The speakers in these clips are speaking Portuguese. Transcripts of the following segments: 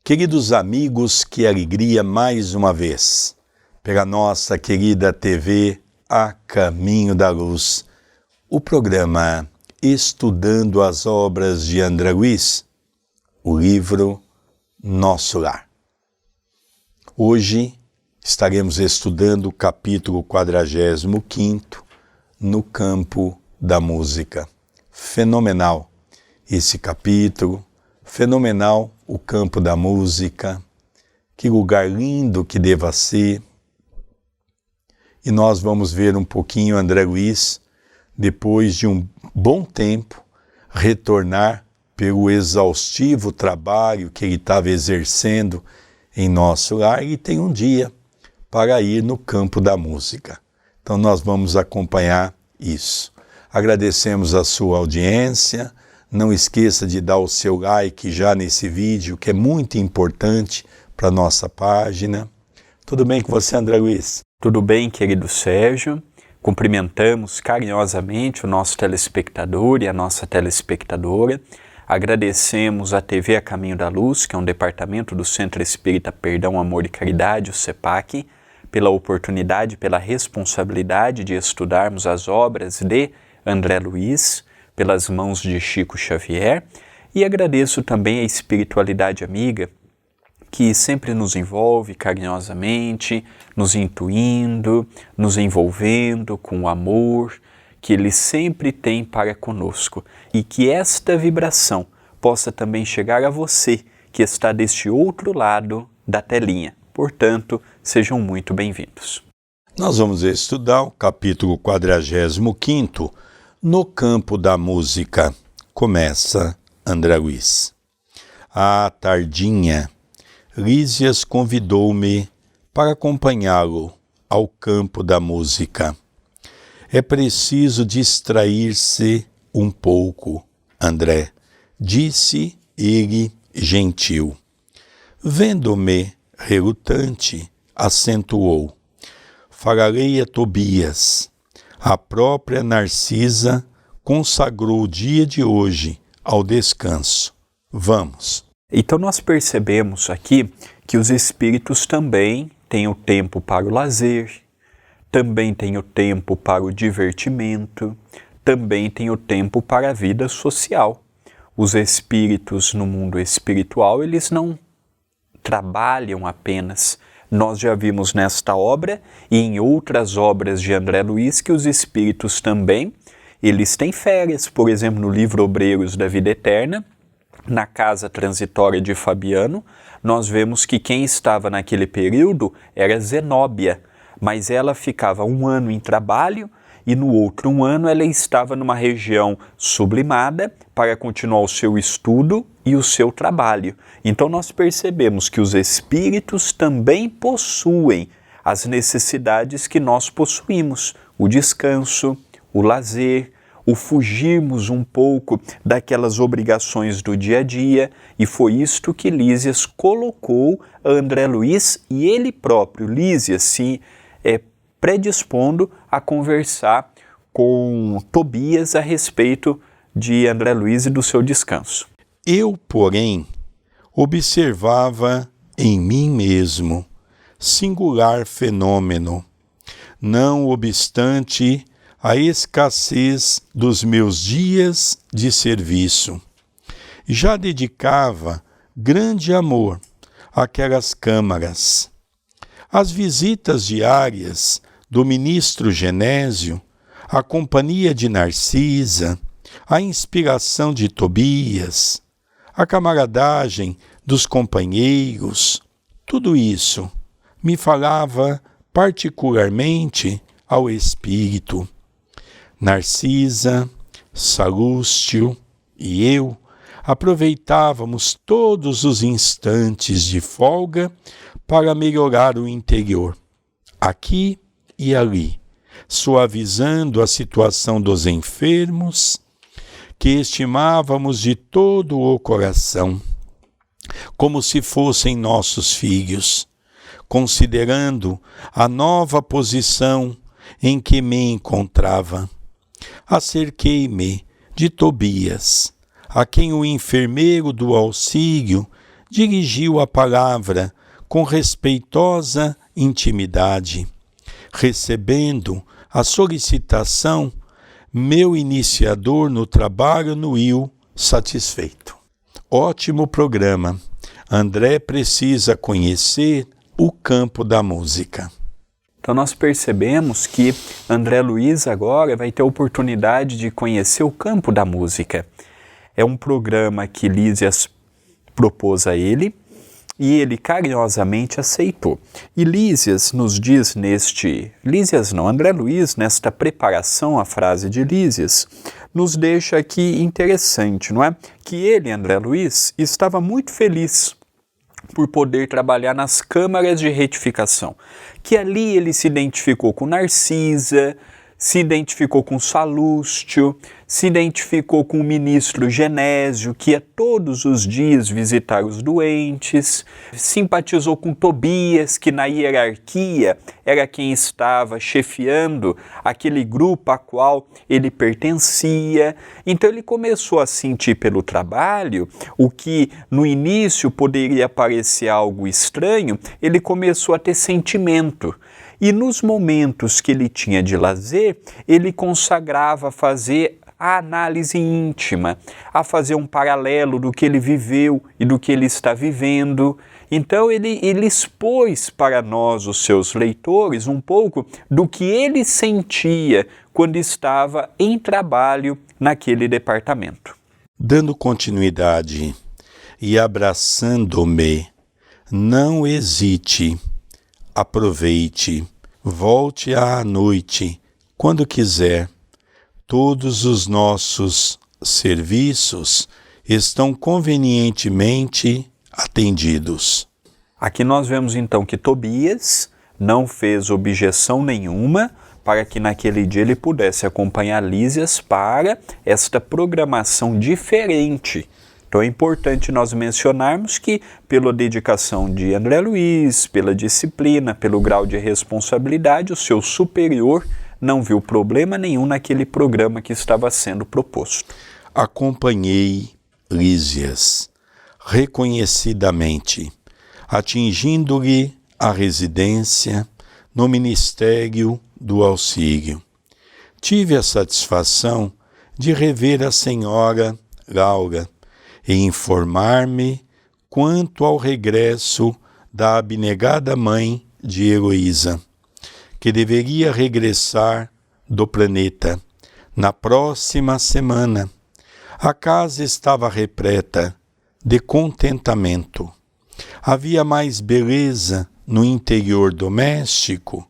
Queridos amigos, que alegria mais uma vez, pela nossa querida TV A Caminho da Luz, o programa Estudando as Obras de André Luiz, o livro Nosso Lar. Hoje estaremos estudando o capítulo 45, no campo da música. Fenomenal esse capítulo, fenomenal o campo da música, que lugar lindo que deva ser. E nós vamos ver um pouquinho André Luiz, depois de um bom tempo, retornar pelo exaustivo trabalho que ele estava exercendo em nosso lar, e tem um dia para ir no campo da música. Então nós vamos acompanhar isso. Agradecemos a sua audiência. Não esqueça de dar o seu like já nesse vídeo, que é muito importante para a nossa página. Tudo bem com você, André Luiz? Tudo bem, querido Sérgio. Cumprimentamos carinhosamente o nosso telespectador e a nossa telespectadora. Agradecemos a TV A Caminho da Luz, que é um departamento do Centro Espírita Perdão, Amor e Caridade, o CEPAC, pela oportunidade, pela responsabilidade de estudarmos as obras de André Luiz, pelas mãos de Chico Xavier, e agradeço também a espiritualidade amiga, que sempre nos envolve carinhosamente, nos intuindo, nos envolvendo com o amor que Ele sempre tem para conosco, e que esta vibração possa também chegar a você que está deste outro lado da telinha. Portanto, sejam muito bem-vindos. Nós vamos estudar o capítulo 45, no campo da música. Começa André Luiz. À tardinha, Lísias convidou-me para acompanhá-lo ao campo da música. É preciso distrair-se um pouco, André, disse ele gentil. Vendo-me relutante, acentuou. Falarei a Tobias. A própria Narcisa consagrou o dia de hoje ao descanso. Vamos. Então nós percebemos aqui que os espíritos também têm o tempo para o lazer, também têm o tempo para o divertimento, também têm o tempo para a vida social. Os espíritos no mundo espiritual, eles não trabalham apenas. Nós já vimos nesta obra e em outras obras de André Luiz que os espíritos também, eles têm férias. Por exemplo, no livro Obreiros da Vida Eterna, na casa transitória de Fabiano, nós vemos que quem estava naquele período era Zenóbia, mas ela ficava 1 ano em trabalho e no outro 1 ano ela estava numa região sublimada para continuar o seu estudo e o seu trabalho. Então nós percebemos que os espíritos também possuem as necessidades que nós possuímos, o descanso, o lazer, o fugirmos um pouco daquelas obrigações do dia a dia, e foi isto que Lísias colocou a André Luiz, e ele próprio, Lísias, se predispondo a conversar com Tobias a respeito de André Luiz e do seu descanso. Eu, porém, observava em mim mesmo singular fenômeno, não obstante a escassez dos meus dias de serviço. Já dedicava grande amor àquelas câmaras. As visitas diárias do ministro Genésio, a companhia de Narcisa, a inspiração de Tobias, a camaradagem dos companheiros, tudo isso me falava particularmente ao espírito. Narcisa, Salúcio e eu aproveitávamos todos os instantes de folga para melhorar o interior, aqui e ali, suavizando a situação dos enfermos, que estimávamos de todo o coração, como se fossem nossos filhos, considerando a nova posição em que me encontrava. Acerquei-me de Tobias, a quem o enfermeiro do auxílio dirigiu a palavra com respeitosa intimidade, recebendo a solicitação, meu iniciador no trabalho no Rio satisfeito. Ótimo programa. André precisa conhecer o campo da música. Então nós percebemos que André Luiz agora vai ter a oportunidade de conhecer o campo da música. É um programa que Lísias propôs a ele e ele carinhosamente aceitou. E Lísias nos diz André Luiz, nesta preparação à frase de Lísias, nos deixa aqui interessante, não é? Que ele, André Luiz, estava muito feliz por poder trabalhar nas câmaras de retificação, que ali ele se identificou com Narcisa, se identificou com Salústio, se identificou com o ministro Genésio, que ia todos os dias visitar os doentes, simpatizou com Tobias, que na hierarquia era quem estava chefiando aquele grupo a qual ele pertencia. Então ele começou a sentir pelo trabalho o que no início poderia parecer algo estranho, ele começou a ter sentimento. E nos momentos que ele tinha de lazer, ele consagrava a fazer a análise íntima, a fazer um paralelo do que ele viveu e do que ele está vivendo. Então ele expôs para nós, os seus leitores, um pouco do que ele sentia quando estava em trabalho naquele departamento. Dando continuidade e abraçando-me, não hesite, aproveite, volte à noite, quando quiser. Todos os nossos serviços estão convenientemente atendidos. Aqui nós vemos então que Tobias não fez objeção nenhuma para que naquele dia ele pudesse acompanhar Lísias para esta programação diferente. Então é importante nós mencionarmos que, pela dedicação de André Luiz, pela disciplina, pelo grau de responsabilidade, o seu superior não viu problema nenhum naquele programa que estava sendo proposto. Acompanhei Lísias, reconhecidamente, atingindo-lhe a residência no Ministério do Auxílio. Tive a satisfação de rever a senhora Laura e informar-me quanto ao regresso da abnegada mãe de Heloísa, que deveria regressar do planeta na próxima semana. A casa estava repleta de contentamento. Havia mais beleza no interior doméstico,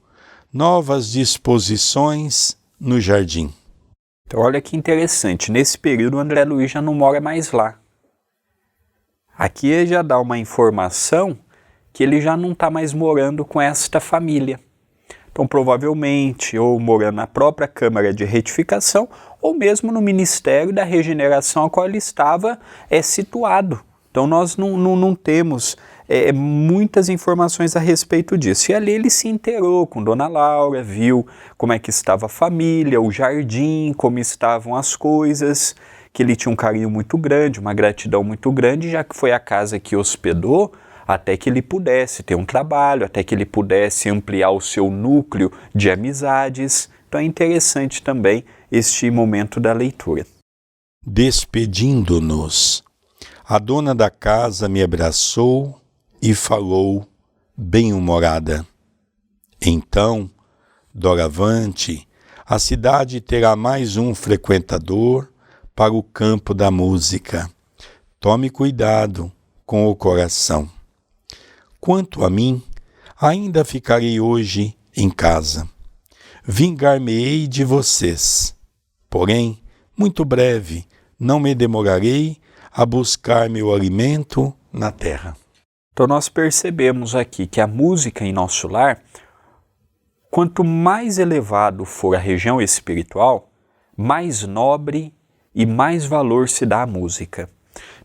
novas disposições no jardim. Então olha que interessante, nesse período o André Luiz já não mora mais lá. Aqui já dá uma informação que ele já não está mais morando com esta família. Então, provavelmente, ou morando na própria Câmara de Retificação, ou mesmo no Ministério da Regeneração a qual ele estava situado. Então, nós não temos muitas informações a respeito disso. E ali ele se inteirou com Dona Laura, viu como é que estava a família, o jardim, como estavam as coisas, que ele tinha um carinho muito grande, uma gratidão muito grande, já que foi a casa que hospedou, até que ele pudesse ter um trabalho, até que ele pudesse ampliar o seu núcleo de amizades. Então é interessante também este momento da leitura. Despedindo-nos, a dona da casa me abraçou e falou bem-humorada. Então, doravante, a cidade terá mais um frequentador para o campo da música. Tome cuidado com o coração. Quanto a mim, ainda ficarei hoje em casa. Vingar-me-ei de vocês. Porém, muito breve, não me demorarei a buscar meu alimento na terra. Então nós percebemos aqui que a música em nosso lar, quanto mais elevado for a região espiritual, mais nobre e mais valor se dá à música.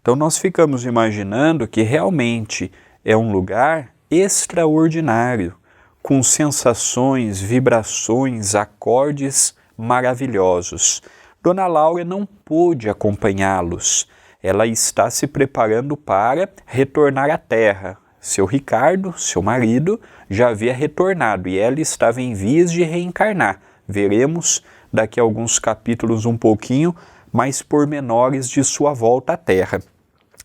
Então nós ficamos imaginando que realmente é um lugar extraordinário, com sensações, vibrações, acordes maravilhosos. Dona Laura não pôde acompanhá-los. ela está se preparando para retornar à Terra. Seu Ricardo, seu marido, já havia retornado e ela estava em vias de reencarnar. Veremos daqui a alguns capítulos um pouquinho mais pormenores de sua volta à Terra.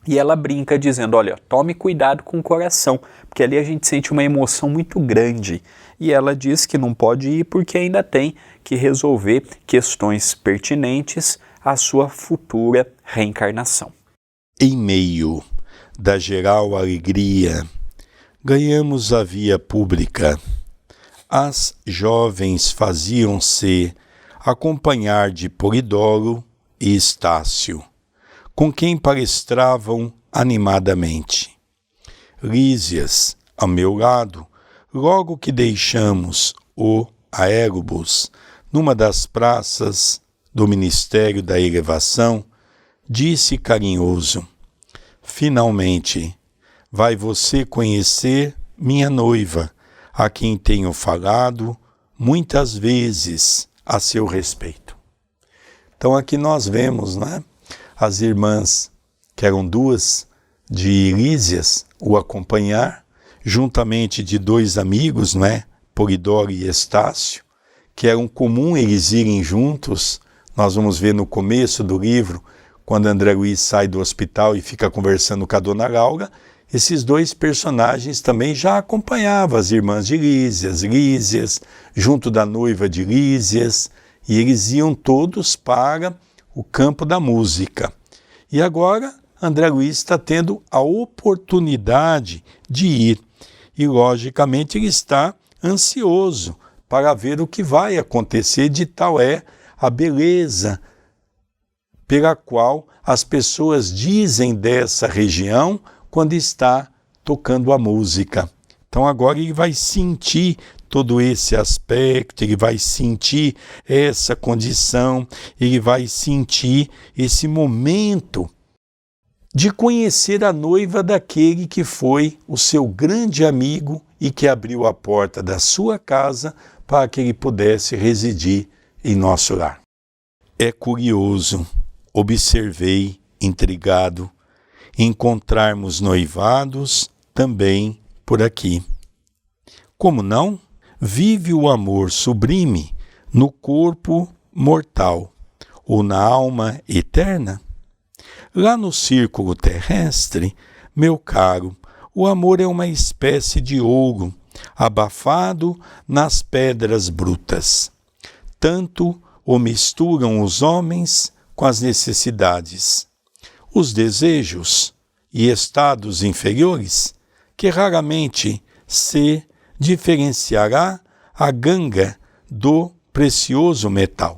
E ela brinca dizendo, olha, tome cuidado com o coração, porque ali a gente sente uma emoção muito grande. E ela diz que não pode ir porque ainda tem que resolver questões pertinentes à sua futura reencarnação. Em meio da geral alegria, ganhamos a via pública. As jovens faziam-se acompanhar de Polidoro e Estácio, com quem palestravam animadamente. Lísias, ao meu lado, logo que deixamos o aérobus, numa das praças do Ministério da Elevação, disse carinhoso, finalmente, vai você conhecer minha noiva, a quem tenho falado muitas vezes a seu respeito. Então aqui nós vemos, né, as irmãs, que eram duas de Lísias, o acompanhar, juntamente de dois amigos, né, Polidoro e Estácio, que eram comum eles irem juntos. Nós vamos ver no começo do livro, quando André Luiz sai do hospital e fica conversando com a dona Laura, esses dois personagens também já acompanhavam as irmãs de Lísias, junto da noiva de Lísias, e eles iam todos para o campo da música. E agora André Luiz está tendo a oportunidade de ir. E, logicamente, ele está ansioso para ver o que vai acontecer, de tal é a beleza pela qual as pessoas dizem dessa região quando está tocando a música. Então agora ele vai sentir todo esse aspecto, ele vai sentir essa condição, ele vai sentir esse momento de conhecer a noiva daquele que foi o seu grande amigo e que abriu a porta da sua casa para que ele pudesse residir em nosso lar. É curioso, observei, intrigado, encontrarmos noivados também por aqui. Como não? Vive o amor sublime no corpo mortal ou na alma eterna? Lá no círculo terrestre, meu caro, o amor é uma espécie de ouro abafado nas pedras brutas. Tanto o misturam os homens com as necessidades, os desejos e estados inferiores, que raramente se diferenciará a ganga do precioso metal.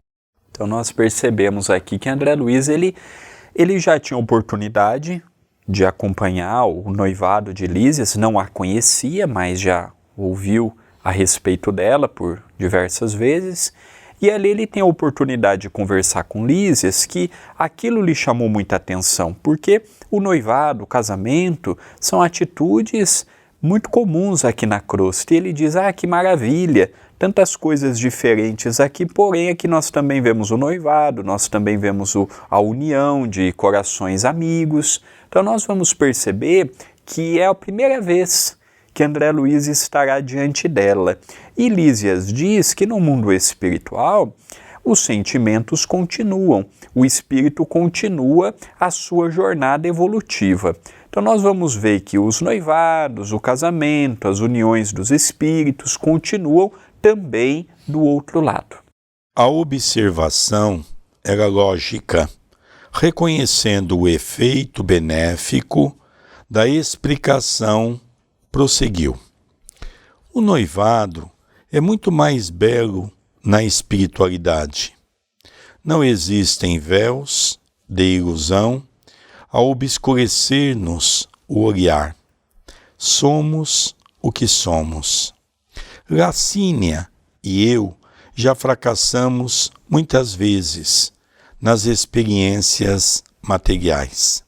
Então nós percebemos aqui que André Luiz ele já tinha oportunidade de acompanhar o noivado de Lísias, não a conhecia, mas já ouviu a respeito dela por diversas vezes, e ali ele tem a oportunidade de conversar com Lísias, que aquilo lhe chamou muita atenção, porque o noivado, o casamento, são atitudes muito comuns aqui na crosta. E ele diz, que maravilha, tantas coisas diferentes aqui, porém aqui nós também vemos o noivado, nós também vemos a união de corações amigos. Então nós vamos perceber que é a primeira vez que André Luiz estará diante dela. E Lísias diz que no mundo espiritual os sentimentos continuam, o espírito continua a sua jornada evolutiva. Então nós vamos ver que os noivados, o casamento, as uniões dos espíritos continuam também do outro lado. A observação era lógica, reconhecendo o efeito benéfico da explicação, prosseguiu. O noivado é muito mais belo na espiritualidade. Não existem véus de ilusão a obscurecer-nos o olhar. Somos o que somos. Lacínia e eu já fracassamos muitas vezes nas experiências materiais.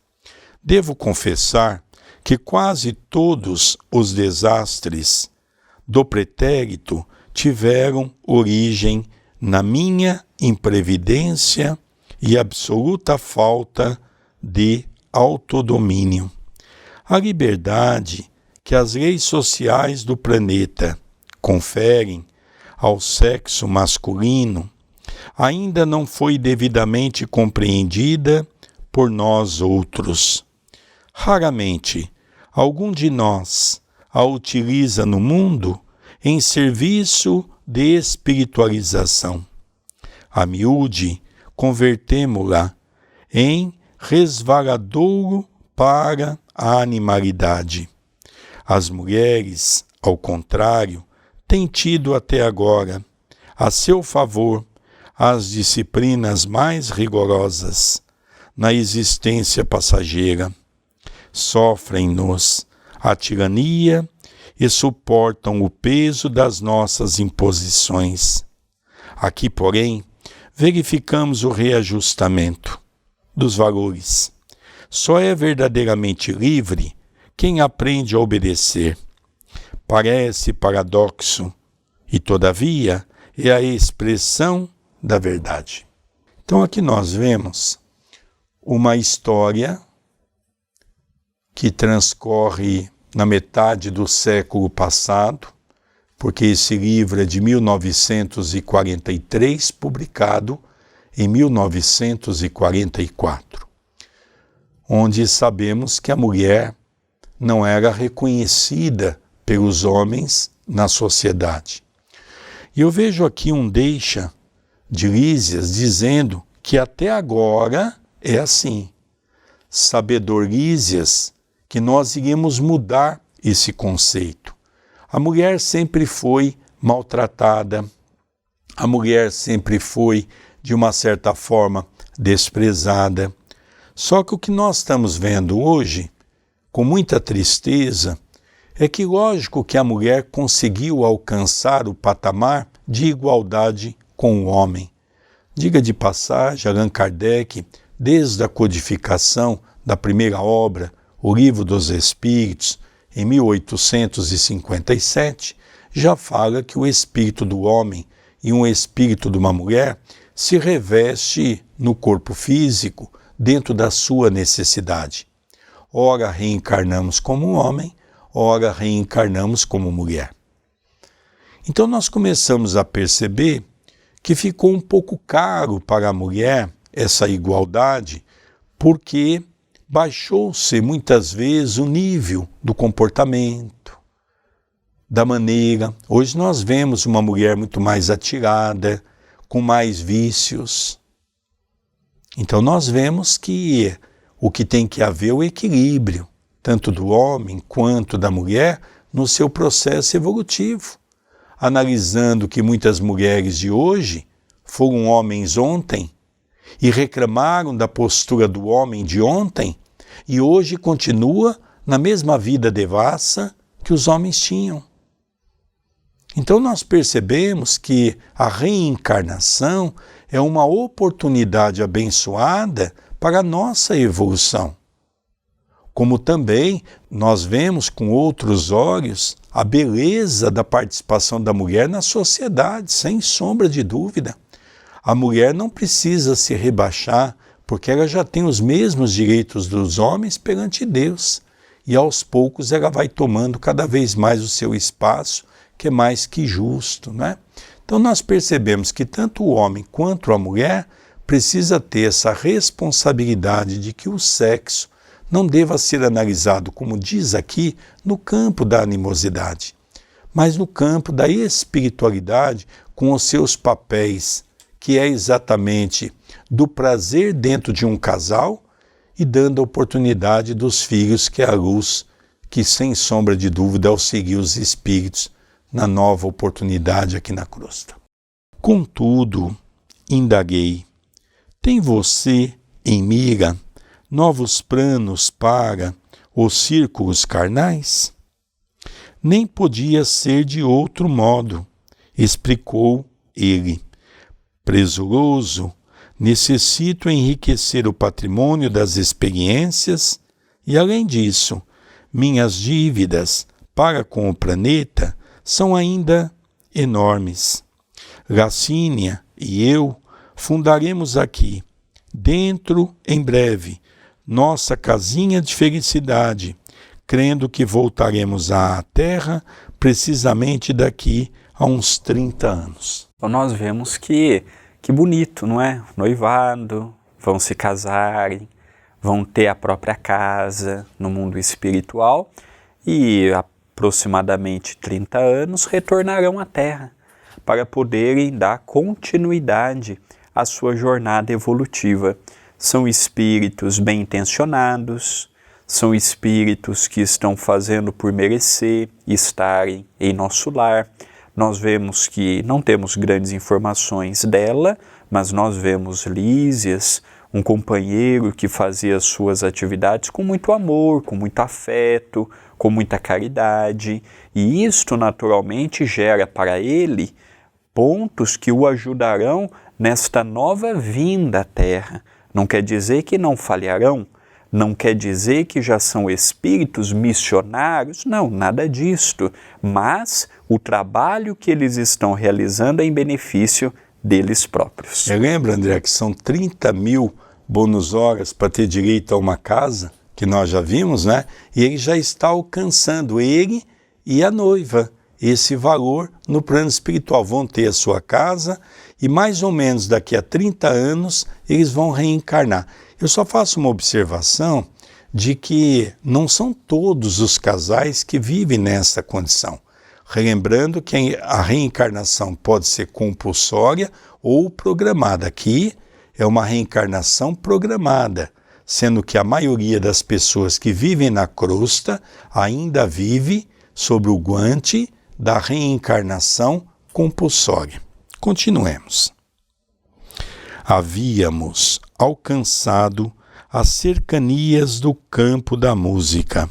Devo confessar que quase todos os desastres do pretérito tiveram origem na minha imprevidência e absoluta falta de autodomínio. A liberdade que as leis sociais do planeta conferem ao sexo masculino ainda não foi devidamente compreendida por nós outros. Raramente algum de nós a utiliza no mundo em serviço de espiritualização. A miúde, convertemo-la em resvaladouro para a animalidade. As mulheres, ao contrário, têm tido até agora, a seu favor, as disciplinas mais rigorosas na existência passageira. Sofrem-nos a tirania e suportam o peso das nossas imposições. Aqui, porém, verificamos o reajustamento dos valores. Só é verdadeiramente livre quem aprende a obedecer. Parece paradoxo, e todavia é a expressão da verdade. Então aqui nós vemos uma história que transcorre na metade do século passado, porque esse livro é de 1943, publicado em 1944, onde sabemos que a mulher não era reconhecida pelos homens na sociedade. E eu vejo aqui um deixa de Lísias dizendo que até agora é assim. Sabedor Lísias que nós iremos mudar esse conceito. A mulher sempre foi maltratada, a mulher sempre foi, de uma certa forma, desprezada. Só que o que nós estamos vendo hoje, com muita tristeza, é que lógico que a mulher conseguiu alcançar o patamar de igualdade com o homem. Diga de passagem, Allan Kardec, desde a codificação da primeira obra, O Livro dos Espíritos, em 1857, já fala que o espírito do homem e um espírito de uma mulher se reveste no corpo físico dentro da sua necessidade. Ora reencarnamos como homem, ora reencarnamos como mulher. Então nós começamos a perceber que ficou um pouco caro para a mulher essa igualdade, porque baixou-se muitas vezes o nível do comportamento, da maneira. Hoje nós vemos uma mulher muito mais atirada, com mais vícios. Então nós vemos que o que tem que haver é o equilíbrio, tanto do homem quanto da mulher, no seu processo evolutivo. Analisando que muitas mulheres de hoje foram homens ontem e reclamaram da postura do homem de ontem e hoje continua na mesma vida devassa que os homens tinham. Então nós percebemos que a reencarnação é uma oportunidade abençoada para a nossa evolução. Como também nós vemos com outros olhos a beleza da participação da mulher na sociedade, sem sombra de dúvida. A mulher não precisa se rebaixar, porque ela já tem os mesmos direitos dos homens perante Deus. E aos poucos ela vai tomando cada vez mais o seu espaço, que é mais que justo, né? Então nós percebemos que tanto o homem quanto a mulher precisa ter essa responsabilidade de que o sexo não deva ser analisado, como diz aqui, no campo da animosidade, mas no campo da espiritualidade com os seus papéis, que é exatamente do prazer dentro de um casal e dando a oportunidade dos filhos, que é a luz que, sem sombra de dúvida, auxilia os espíritos na nova oportunidade aqui na crosta. Contudo, indaguei, tem você em mira novos planos para os círculos carnais? Nem podia ser de outro modo, explicou ele. Presuroso, necessito enriquecer o patrimônio das experiências e, além disso, minhas dívidas para com o planeta são ainda enormes. Lacínia e eu fundaremos aqui, dentro, em breve, nossa casinha de felicidade, crendo que voltaremos à Terra precisamente daqui a uns 30 anos. Então nós vemos que bonito, não é? Noivado, vão se casarem, vão ter a própria casa no mundo espiritual e aproximadamente 30 anos retornarão à Terra para poderem dar continuidade à sua jornada evolutiva. São espíritos bem intencionados, são espíritos que estão fazendo por merecer estarem em nosso lar. Nós vemos que não temos grandes informações dela, mas nós vemos Lísias, um companheiro que fazia suas atividades com muito amor, com muito afeto, com muita caridade, e isto naturalmente gera para ele pontos que o ajudarão nesta nova vinda à Terra. Não quer dizer que não falharão, não quer dizer que já são espíritos missionários, não, nada disto, mas o trabalho que eles estão realizando é em benefício deles próprios. Lembra, André, que são 30 mil bônus horas para ter direito a uma casa, que nós já vimos, né? E ele já está alcançando, ele e a noiva, esse valor no plano espiritual. Vão ter a sua casa e mais ou menos daqui a 30 anos eles vão reencarnar. Eu só faço uma observação de que não são todos os casais que vivem nessa condição. Relembrando que a reencarnação pode ser compulsória ou programada. Aqui é uma reencarnação programada, sendo que a maioria das pessoas que vivem na crosta ainda vive sob o guante da reencarnação compulsória. Continuemos. Havíamos alcançado as cercanias do campo da música.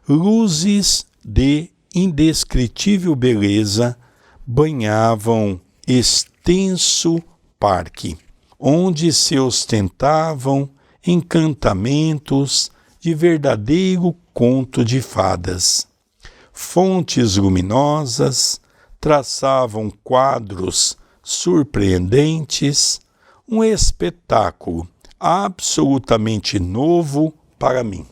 Luzes de indescritível beleza banhavam extenso parque, onde se ostentavam encantamentos de verdadeiro conto de fadas. Fontes luminosas traçavam quadros surpreendentes, um espetáculo absolutamente novo para mim.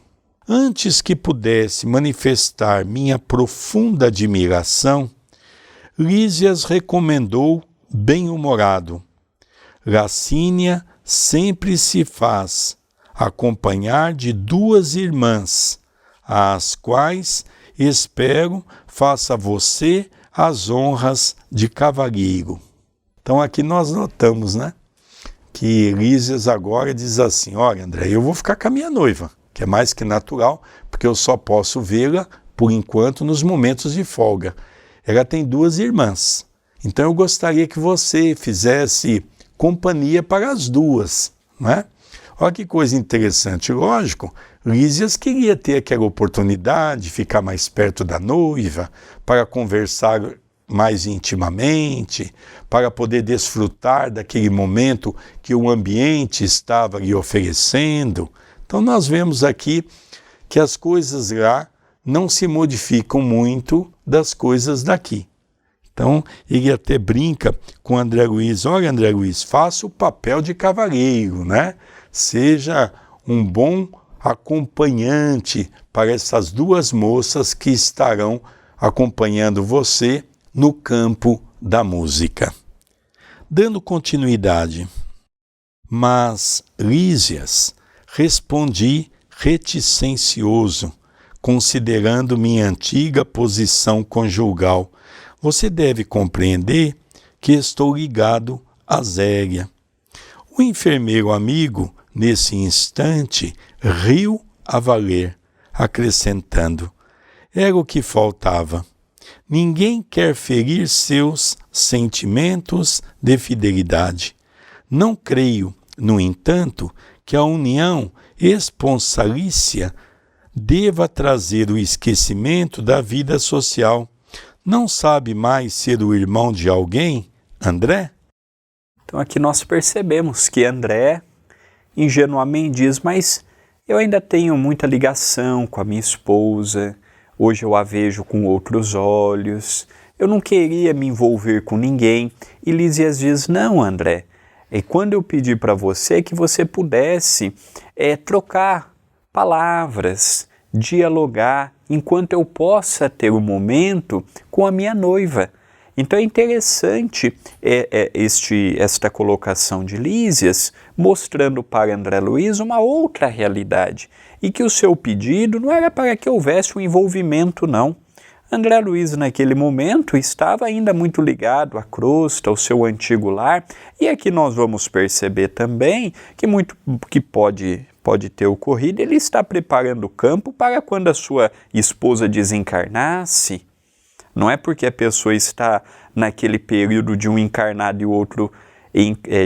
Antes que pudesse manifestar minha profunda admiração, Lísias recomendou bem-humorado: Lacínia sempre se faz acompanhar de 2 irmãs, às quais espero faça você as honras de cavalheiro. Então aqui nós notamos, né, que Lísias agora diz assim: olha, André, eu vou ficar com a minha noiva, que é mais que natural, porque eu só posso vê-la, por enquanto, nos momentos de folga. Ela tem 2 irmãs, então eu gostaria que você fizesse companhia para as 2, né? Olha que coisa interessante. Lógico, Lísias queria ter aquela oportunidade de ficar mais perto da noiva, para conversar mais intimamente, para poder desfrutar daquele momento que o ambiente estava lhe oferecendo. Então nós vemos aqui que as coisas lá não se modificam muito das coisas daqui. Então ele até brinca com André Luiz: olha, André Luiz, faça o papel de cavalheiro, né? Seja um bom acompanhante para essas 2 moças que estarão acompanhando você no campo da música. Dando continuidade. Mas, Lísias, respondi reticencioso, considerando minha antiga posição conjugal. Você deve compreender que estou ligado a Zélia. O enfermeiro amigo, nesse instante, riu a valer, acrescentando: era o que faltava. Ninguém quer ferir seus sentimentos de fidelidade. Não creio, no entanto, que a união esponsalícia deva trazer o esquecimento da vida social. Não sabe mais ser o irmão de alguém, André? Então aqui nós percebemos que André ingenuamente diz: mas eu ainda tenho muita ligação com a minha esposa, hoje eu a vejo com outros olhos, eu não queria me envolver com ninguém. E Lísias diz: não, André, E quando eu pedi para você que você pudesse trocar palavras, dialogar, enquanto eu possa ter um momento com a minha noiva. Então é interessante esta colocação de Lísias, mostrando para André Luiz uma outra realidade, e que o seu pedido não era para que houvesse um envolvimento, não. André Luiz, naquele momento, estava ainda muito ligado à crosta, ao seu antigo lar, e aqui nós vamos perceber também que pode ter ocorrido, ele está preparando o campo para quando a sua esposa desencarnasse. Não é porque a pessoa está naquele período de um encarnado e o outro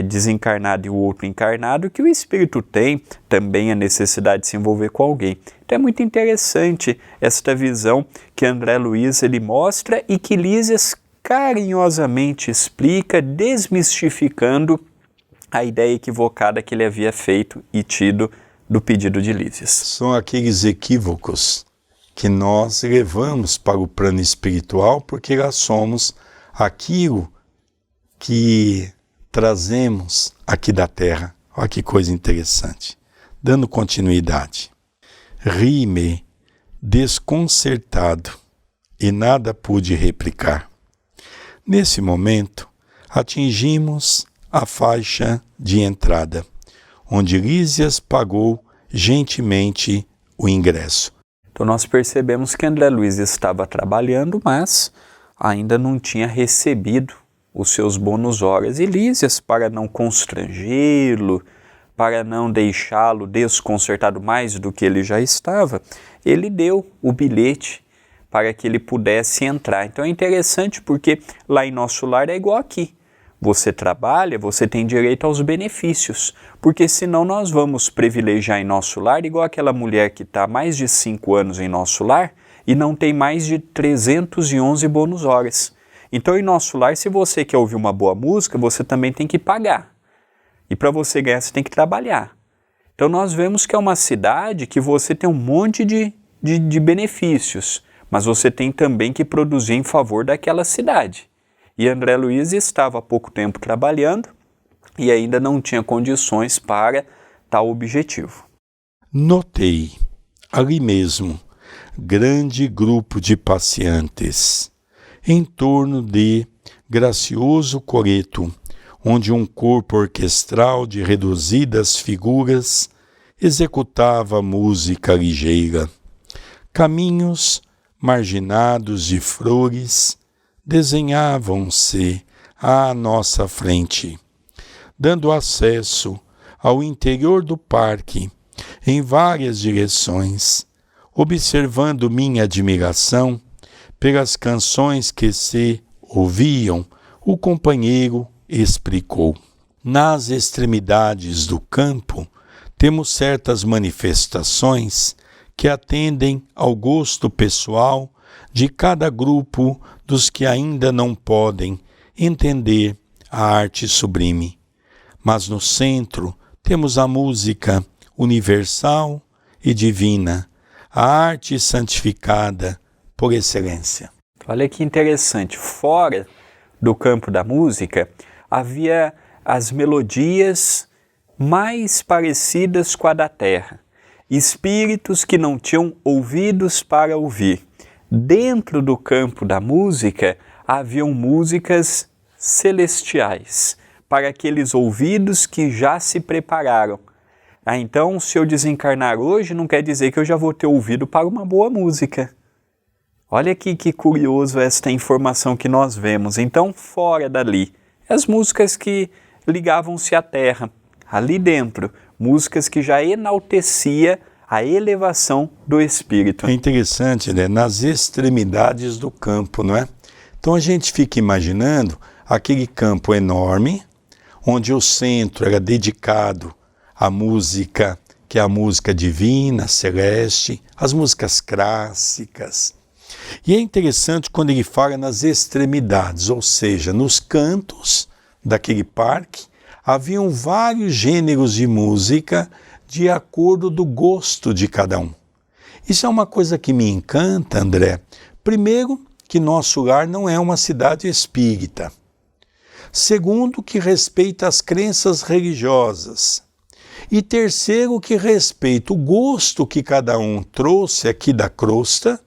desencarnado e o outro encarnado que o espírito tem também a necessidade de se envolver com alguém. Então é muito interessante esta visão que André Luiz ele mostra e que Lísias carinhosamente explica, desmistificando a ideia equivocada que ele havia feito e tido do pedido de Lísias. São aqueles equívocos que nós levamos para o plano espiritual porque lá somos aquilo que trazemos aqui da Terra. Olha que coisa interessante. Dando continuidade. Ri-me desconcertado e nada pude replicar. Nesse momento, atingimos a faixa de entrada, onde Lísias pagou gentilmente o ingresso. Então nós percebemos que André Luiz estava trabalhando, mas ainda não tinha recebido os seus bônus horas. E Lísias, para não constrangê-lo, para não deixá-lo desconcertado mais do que ele já estava, ele deu o bilhete para que ele pudesse entrar. Então é interessante porque lá em nosso lar é igual aqui. Você trabalha, você tem direito aos benefícios, porque senão nós vamos privilegiar em nosso lar igual aquela mulher que está há mais de 5 anos em nosso lar e não tem mais de 311 bônus horas. Então, em nosso lar, se você quer ouvir uma boa música, você também tem que pagar. E para você ganhar, você tem que trabalhar. Então, nós vemos que é uma cidade que você tem um monte de benefícios, mas você tem também que produzir em favor daquela cidade. E André Luiz estava há pouco tempo trabalhando e ainda não tinha condições para tal objetivo. Notei, ali mesmo, grande grupo de passeantes, em torno de gracioso coreto, onde um corpo orquestral de reduzidas figuras executava música ligeira. Caminhos marginados de flores desenhavam-se à nossa frente, dando acesso ao interior do parque em várias direções. Observando minha admiração pelas canções que se ouviam, o companheiro explicou. Nas extremidades do campo, temos certas manifestações que atendem ao gosto pessoal de cada grupo dos que ainda não podem entender a arte sublime. Mas no centro temos a música universal e divina, a arte santificada por excelência. Olha que interessante, fora do campo da música, havia as melodias mais parecidas com a da terra, espíritos que não tinham ouvidos para ouvir. Dentro do campo da música, haviam músicas celestiais, para aqueles ouvidos que já se prepararam. Então, se eu desencarnar hoje, não quer dizer que eu já vou ter ouvido para uma boa música. Olha que curioso esta informação que nós vemos. Então, fora dali, as músicas que ligavam-se à terra. Ali dentro, músicas que já enaltecia a elevação do espírito. É interessante, né? Nas extremidades do campo, não é? Então a gente fica imaginando aquele campo enorme, onde o centro era dedicado à música, que é a música divina, celeste, as músicas clássicas. E é interessante quando ele fala nas extremidades, ou seja, nos cantos daquele parque, haviam vários gêneros de música de acordo do gosto de cada um. Isso é uma coisa que me encanta, André. Primeiro, que nosso lar não é uma cidade espírita. Segundo, que respeita as crenças religiosas. E terceiro, que respeita o gosto que cada um trouxe aqui da crosta.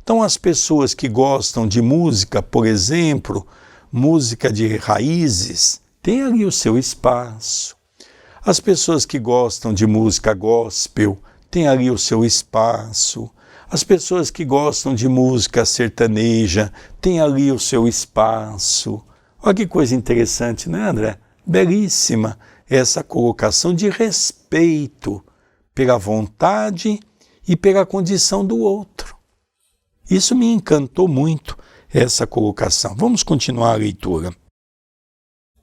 Então, as pessoas que gostam de música, por exemplo, música de raízes, tem ali o seu espaço. As pessoas que gostam de música gospel, tem ali o seu espaço. As pessoas que gostam de música sertaneja, tem ali o seu espaço. Olha que coisa interessante, né, André? Belíssima essa colocação de respeito pela vontade e pela condição do outro. Isso me encantou muito, essa colocação. Vamos continuar a leitura.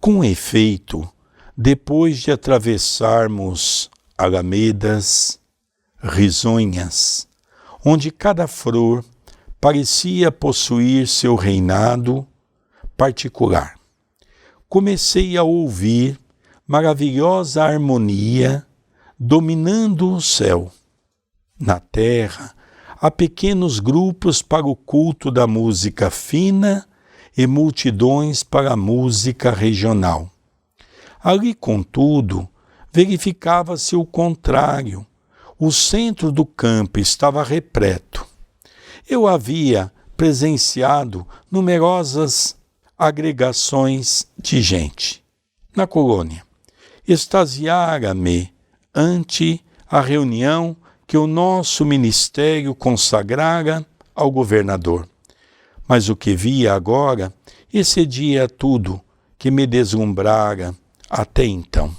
Com efeito, depois de atravessarmos alamedas risonhas, onde cada flor parecia possuir seu reinado particular, comecei a ouvir maravilhosa harmonia dominando o céu. Na terra, há pequenos grupos para o culto da música fina e multidões para a música regional. Ali, contudo, verificava-se o contrário. O centro do campo estava repleto. Eu havia presenciado numerosas agregações de gente na colônia. Extasiara-me ante a reunião que o nosso ministério consagrara ao governador. Mas o que via agora excedia tudo que me deslumbrara até então.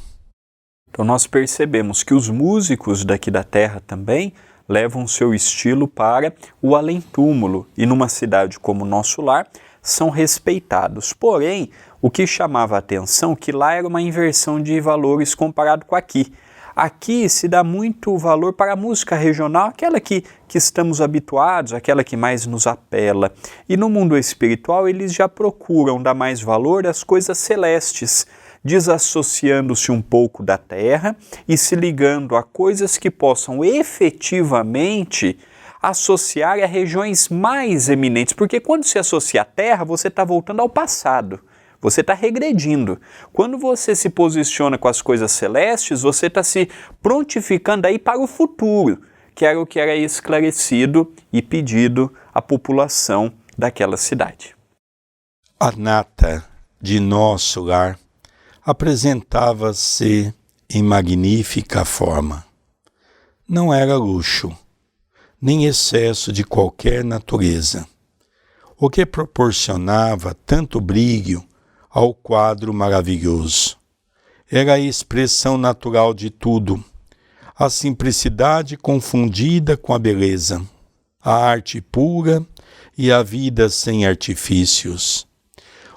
Então nós percebemos que os músicos daqui da terra também levam seu estilo para o além-túmulo e numa cidade como Nosso Lar são respeitados. Porém, o que chamava a atenção é que lá era uma inversão de valores comparado com aqui. Aqui se dá muito valor para a música regional, aquela que estamos habituados, aquela que mais nos apela. E no mundo espiritual eles já procuram dar mais valor às coisas celestes, desassociando-se um pouco da terra e se ligando a coisas que possam efetivamente associar a regiões mais eminentes. Porque quando se associa à terra, você está voltando ao passado. Você está regredindo. Quando você se posiciona com as coisas celestes, você está se prontificando aí para o futuro, que era o que era esclarecido e pedido à população daquela cidade. A nata de Nosso Lar apresentava-se em magnífica forma. Não era luxo, nem excesso de qualquer natureza, o que proporcionava tanto brilho ao quadro maravilhoso. Era a expressão natural de tudo, a simplicidade confundida com a beleza, a arte pura e a vida sem artifícios.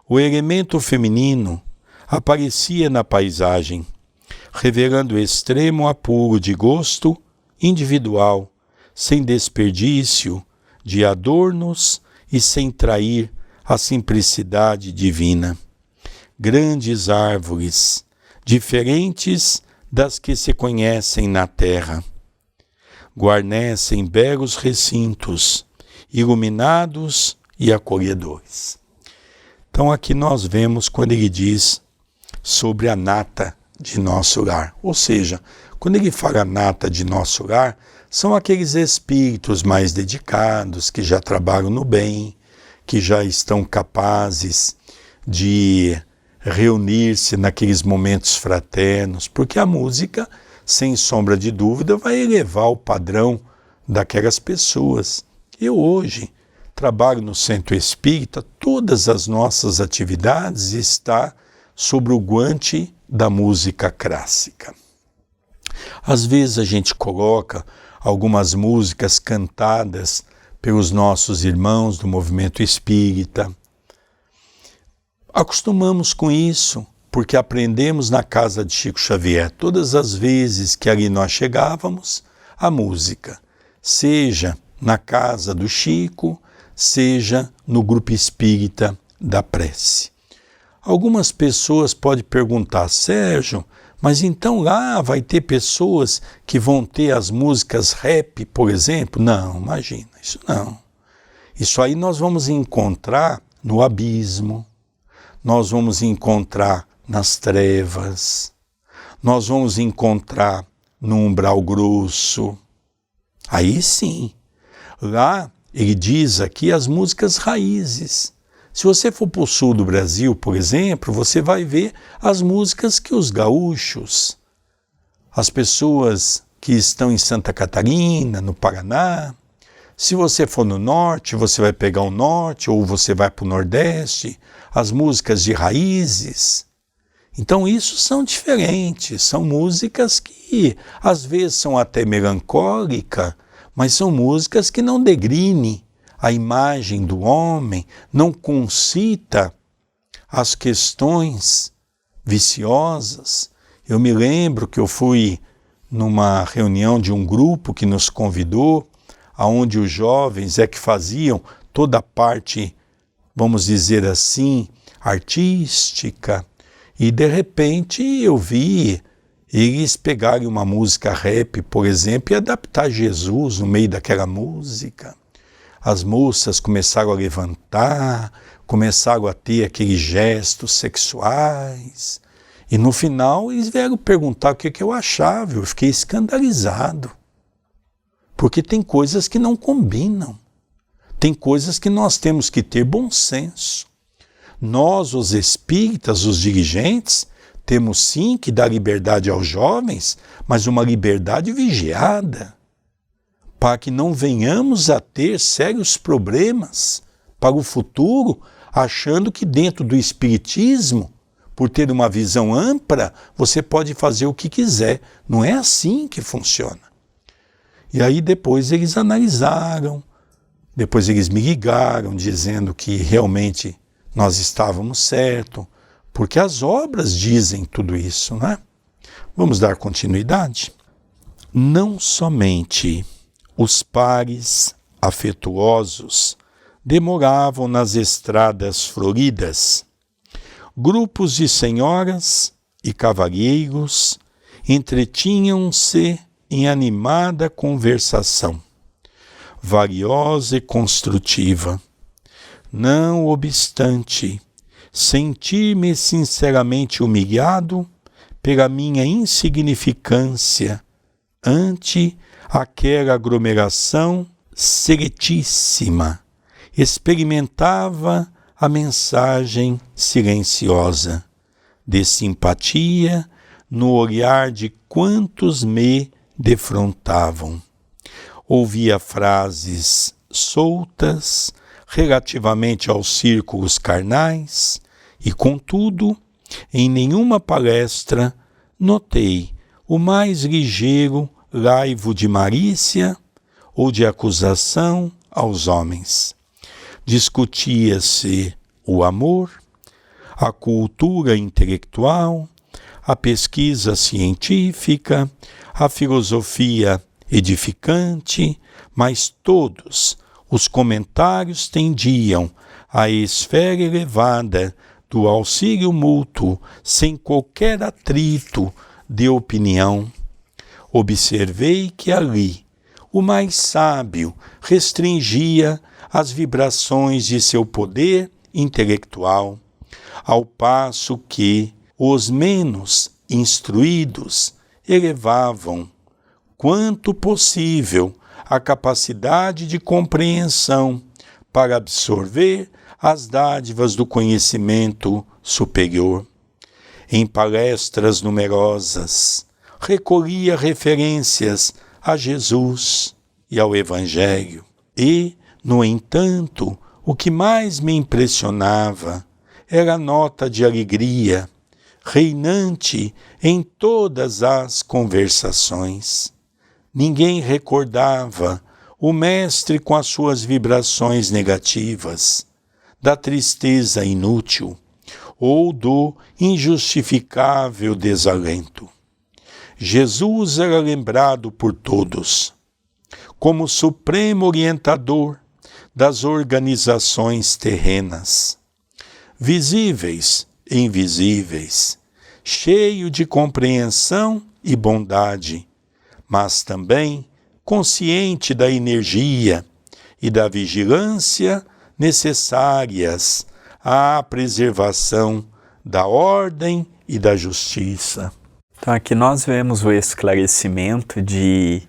O elemento feminino aparecia na paisagem, revelando extremo apuro de gosto individual, sem desperdício de adornos e sem trair a simplicidade divina. Grandes árvores, diferentes das que se conhecem na terra, guarnecem belos recintos, iluminados e acolhedores. Então aqui nós vemos quando ele diz sobre a nata de Nosso Lar. Ou seja, quando ele fala nata de Nosso Lar, são aqueles espíritos mais dedicados, que já trabalham no bem, que já estão capazes de reunir-se naqueles momentos fraternos, porque a música, sem sombra de dúvida, vai elevar o padrão daquelas pessoas. Eu hoje trabalho no Centro Espírita, todas as nossas atividades estão sobre o guante da música clássica. Às vezes a gente coloca algumas músicas cantadas pelos nossos irmãos do movimento espírita. Acostumamos com isso, porque aprendemos na casa de Chico Xavier. Todas as vezes que ali nós chegávamos, a música, seja na casa do Chico, seja no grupo espírita da prece. Algumas pessoas podem perguntar, Sérgio, mas então lá vai ter pessoas que vão ter as músicas rap, por exemplo? Não, imagina, isso não. Isso aí nós vamos encontrar no abismo, nós vamos encontrar nas trevas, nós vamos encontrar no umbral grosso. Aí sim, lá ele diz aqui as músicas raízes. Se você for para o sul do Brasil, por exemplo, você vai ver as músicas que os gaúchos, as pessoas que estão em Santa Catarina, no Paraná. Se você for no norte, você vai pegar o norte, ou você vai para o nordeste, as músicas de raízes. Então isso são diferentes, são músicas que às vezes são até melancólicas, mas são músicas que não degrinem a imagem do homem, não concita as questões viciosas. Eu me lembro que eu fui numa reunião de um grupo que nos convidou, onde os jovens que faziam toda a parte, vamos dizer assim, artística, e de repente eu vi eles pegarem uma música rap, por exemplo, e adaptar Jesus no meio daquela música. As moças começaram a levantar, começaram a ter aqueles gestos sexuais, e no final eles vieram perguntar o que eu achava. Eu fiquei escandalizado, porque tem coisas que não combinam, tem coisas que nós temos que ter bom senso. Nós, os espíritas, os dirigentes, temos sim que dar liberdade aos jovens, mas uma liberdade vigiada, para que não venhamos a ter sérios problemas para o futuro, achando que dentro do espiritismo, por ter uma visão ampla, você pode fazer o que quiser. Não é assim que funciona. E aí depois eles analisaram, depois eles me ligaram, dizendo que realmente nós estávamos certos, porque as obras dizem tudo isso, né? Vamos dar continuidade? Não somente os pares afetuosos demoravam nas estradas floridas, grupos de senhoras e cavalheiros entretinham-se em animada conversação, valiosa e construtiva. Não obstante, sentir-me sinceramente humilhado pela minha insignificância ante aquela aglomeração seletíssima, experimentava a mensagem silenciosa de simpatia no olhar de quantos me defrontavam. Ouvia frases soltas relativamente aos círculos carnais e, contudo, em nenhuma palestra notei o mais ligeiro laivo de malícia ou de acusação aos homens. Discutia-se o amor, a cultura intelectual, a pesquisa científica, a filosofia edificante, mas todos os comentários tendiam à esfera elevada do auxílio mútuo, sem qualquer atrito de opinião. Observei que ali o mais sábio restringia as vibrações de seu poder intelectual, ao passo que os menos instruídos elevavam, quanto possível, a capacidade de compreensão para absorver as dádivas do conhecimento superior. Em palestras numerosas, recolhia referências a Jesus e ao Evangelho. E, no entanto, o que mais me impressionava era a nota de alegria reinante em todas as conversações. Ninguém recordava o mestre com as suas vibrações negativas, da tristeza inútil ou do injustificável desalento. Jesus era lembrado por todos como supremo orientador das organizações terrenas, visíveis e invisíveis, cheio de compreensão e bondade, mas também consciente da energia e da vigilância necessárias à preservação da ordem e da justiça. Então aqui nós vemos o esclarecimento de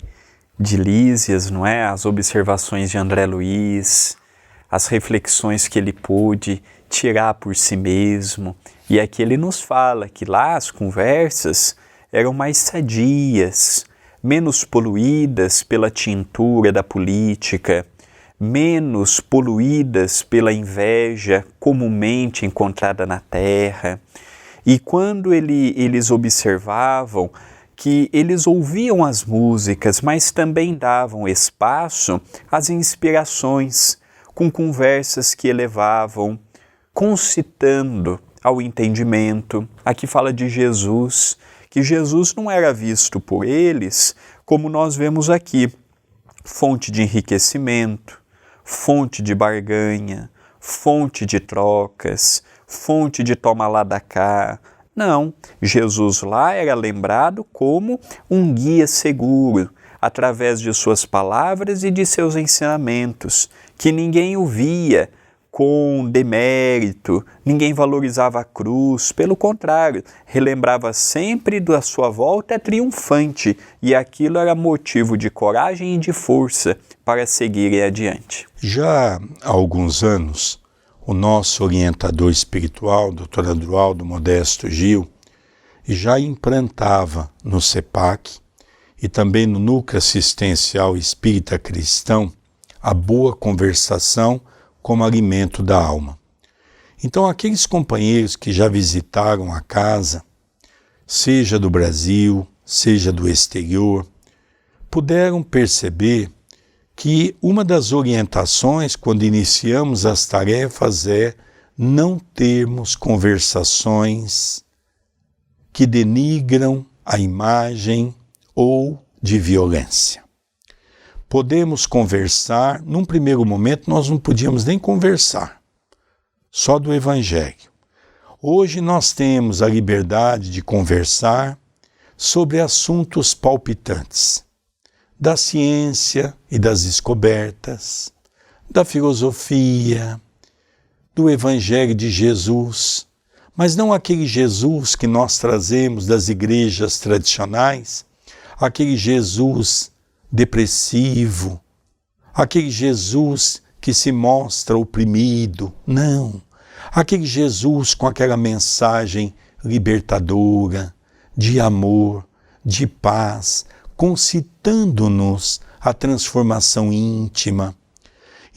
Lísias, não é? As observações de André Luiz, as reflexões que ele pôde tirar por si mesmo. E aqui ele nos fala que lá as conversas eram mais sadias, menos poluídas pela tintura da política, menos poluídas pela inveja comumente encontrada na terra. E quando eles observavam que eles ouviam as músicas, mas também davam espaço às inspirações, com conversas que elevavam, concitando ao entendimento. Aqui fala de Jesus, que Jesus não era visto por eles como nós vemos aqui, fonte de enriquecimento, fonte de barganha, fonte de trocas, fonte de toma lá da cá. Não, Jesus lá era lembrado como um guia seguro, através de suas palavras e de seus ensinamentos, que ninguém o via com demérito, ninguém valorizava a cruz, pelo contrário, relembrava sempre da sua volta triunfante, e aquilo era motivo de coragem e de força para seguirem adiante. Já há alguns anos, o nosso orientador espiritual, Dr. Adroaldo Modesto Gil, já implantava no CEPAC e também no Núcleo Assistencial Espírita Cristão a boa conversação como alimento da alma. Então, aqueles companheiros que já visitaram a casa, seja do Brasil, seja do exterior, puderam perceber que uma das orientações quando iniciamos as tarefas é não termos conversações que denigram a imagem ou de violência. Podemos conversar, num primeiro momento nós não podíamos nem conversar, só do Evangelho. Hoje nós temos a liberdade de conversar sobre assuntos palpitantes, da ciência e das descobertas, da filosofia, do Evangelho de Jesus, mas não aquele Jesus que nós trazemos das igrejas tradicionais, aquele Jesus depressivo, aquele Jesus que se mostra oprimido, não. Aquele Jesus com aquela mensagem libertadora, de amor, de paz, concitando-nos a transformação íntima.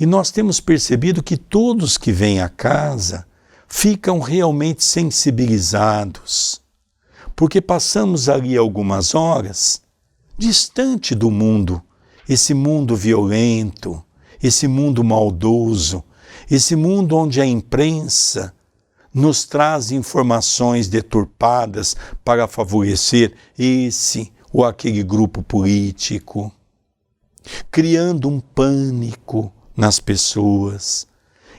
E nós temos percebido que todos que vêm à casa ficam realmente sensibilizados, porque passamos ali algumas horas distante do mundo, esse mundo violento, esse mundo maldoso, esse mundo onde a imprensa nos traz informações deturpadas para favorecer esse ou aquele grupo político, criando um pânico nas pessoas.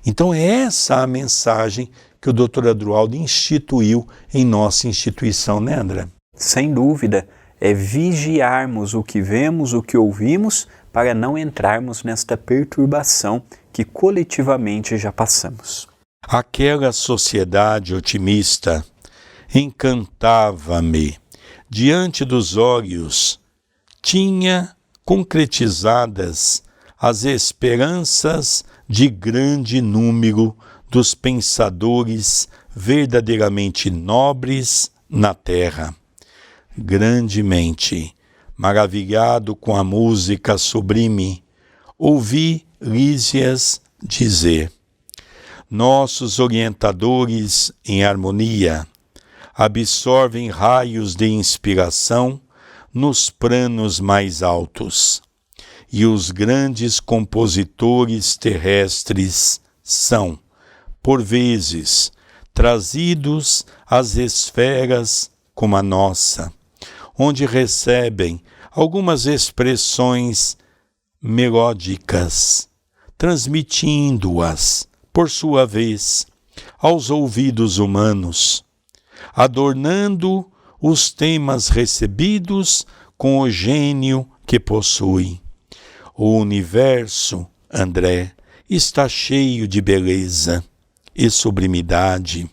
Então é essa a mensagem que o Dr. Adroaldo instituiu em nossa instituição, né, André? Sem dúvida, é vigiarmos o que vemos, o que ouvimos, para não entrarmos nesta perturbação que coletivamente já passamos. Aquela sociedade otimista encantava-me. Diante dos olhos, tinha concretizadas as esperanças de grande número dos pensadores verdadeiramente nobres na terra. Grandemente maravilhado com a música sublime, ouvi Lísias dizer: nossos orientadores em harmonia absorvem raios de inspiração nos planos mais altos, e os grandes compositores terrestres são, por vezes, trazidos às esferas como a nossa, onde recebem algumas expressões melódicas, transmitindo-as, por sua vez, aos ouvidos humanos, adornando os temas recebidos com o gênio que possui. O universo, André, está cheio de beleza e sublimidade.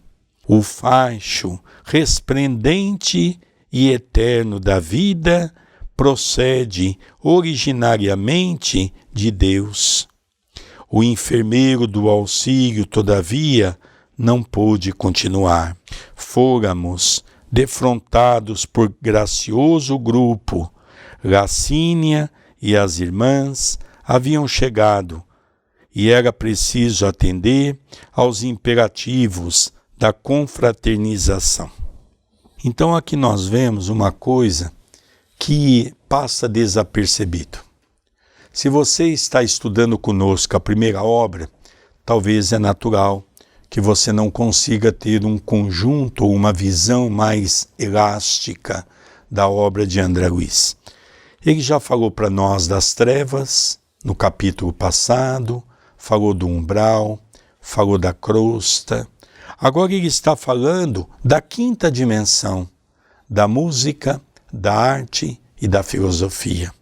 O facho resplendente e eterno da vida procede originariamente de Deus. O enfermeiro do auxílio, todavia, não pôde continuar. Fôramos defrontados por gracioso grupo. Lacínia e as irmãs haviam chegado, e era preciso atender aos imperativos da confraternização. Então aqui nós vemos uma coisa que passa desapercebido. Se você está estudando conosco a primeira obra, talvez é natural que você não consiga ter um conjunto ou uma visão mais elástica da obra de André Luiz. Ele já falou para nós das trevas no capítulo passado, falou do umbral, falou da crosta. Agora ele está falando da quinta dimensão, da música, da arte e da filosofia.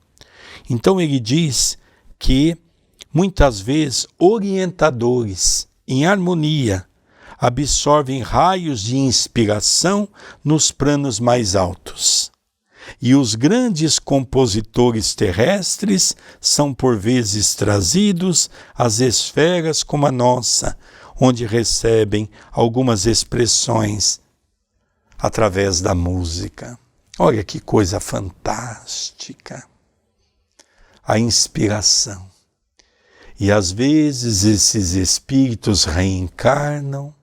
Então ele diz que muitas vezes orientadores em harmonia absorvem raios de inspiração nos planos mais altos. E os grandes compositores terrestres são por vezes trazidos às esferas como a nossa, onde recebem algumas expressões através da música. Olha que coisa fantástica! A inspiração. E às vezes esses espíritos reencarnam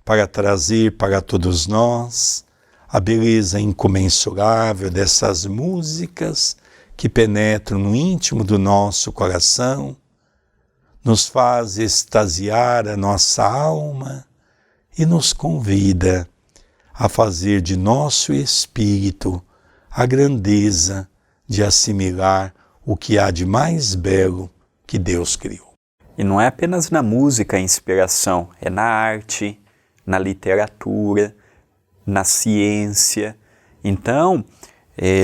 para trazer para todos nós a beleza incomensurável dessas músicas que penetram no íntimo do nosso coração, nos faz extasiar a nossa alma e nos convida a fazer de nosso espírito a grandeza de assimilar o que há de mais belo que Deus criou. E não é apenas na música a inspiração, é na arte, na literatura, na ciência. Então,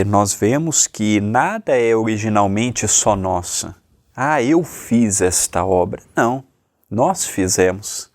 nós vemos que nada é originalmente só nosso. Ah, eu fiz esta obra. Não, nós fizemos.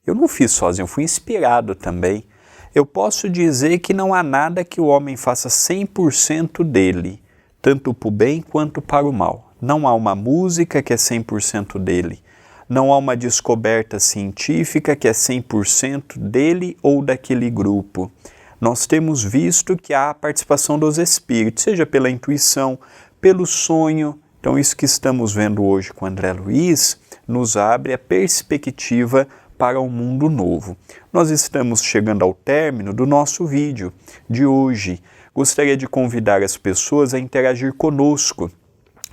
Eu não fiz sozinho, eu fui inspirado também. Eu posso dizer que não há nada que o homem faça 100% dele, tanto para o bem quanto para o mal. Não há uma música que é 100% dele. Não há uma descoberta científica que é 100% dele ou daquele grupo. Nós temos visto que há a participação dos espíritos, seja pela intuição, pelo sonho. Então isso que estamos vendo hoje com André Luiz nos abre a perspectiva para um mundo novo. Nós estamos chegando ao término do nosso vídeo de hoje. Gostaria de convidar as pessoas a interagir conosco,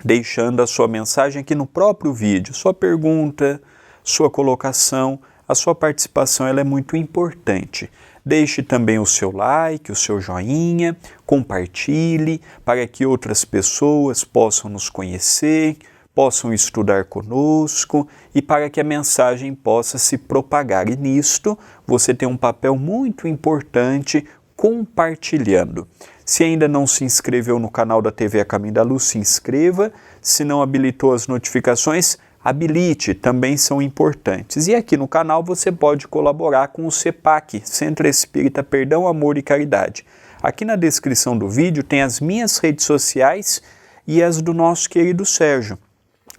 deixando a sua mensagem aqui no próprio vídeo, sua pergunta, sua colocação, a sua participação ela é muito importante. Deixe também o seu like, o seu joinha, compartilhe para que outras pessoas possam nos conhecer, possam estudar conosco e para que a mensagem possa se propagar. E nisto você tem um papel muito importante compartilhando. Se ainda não se inscreveu no canal da TV A Caminho da Luz, se inscreva. Se não habilitou as notificações, habilite, também são importantes. E aqui no canal você pode colaborar com o CEPAC, Centro Espírita Perdão, Amor e Caridade. Aqui na descrição do vídeo tem as minhas redes sociais e as do nosso querido Sérgio.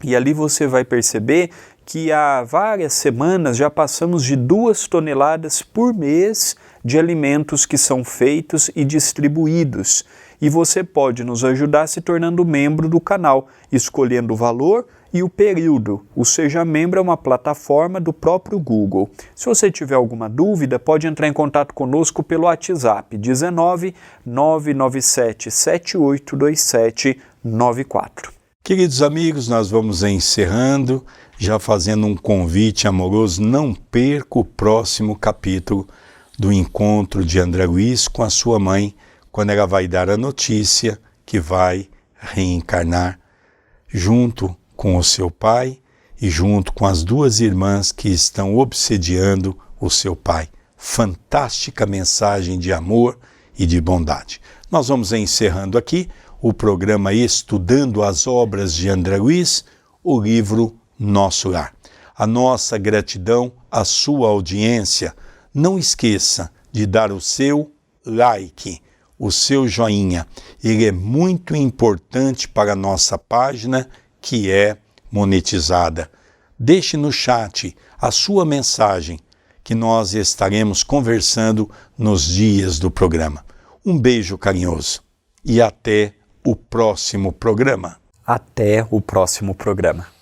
E ali você vai perceber que há várias semanas já passamos de 2 toneladas por mês de alimentos que são feitos e distribuídos. E você pode nos ajudar se tornando membro do canal, escolhendo o valor e o período. O Seja Membro é uma plataforma do próprio Google. Se você tiver alguma dúvida, pode entrar em contato conosco pelo WhatsApp 19 997 7827 94. Queridos amigos, nós vamos encerrando, já fazendo um convite amoroso. Não perca o próximo capítulo do encontro de André Luiz com a sua mãe, quando ela vai dar a notícia que vai reencarnar junto com o seu pai e junto com as 2 irmãs que estão obsediando o seu pai. Fantástica mensagem de amor e de bondade. Nós vamos encerrando aqui o programa Estudando as Obras de André Luiz, o livro Nosso Lar. A nossa gratidão à sua audiência. Não esqueça de dar o seu like, o seu joinha. Ele é muito importante para a nossa página, que é monetizada. Deixe no chat a sua mensagem, que nós estaremos conversando nos dias do programa. Um beijo carinhoso e até o próximo programa. Até o próximo programa.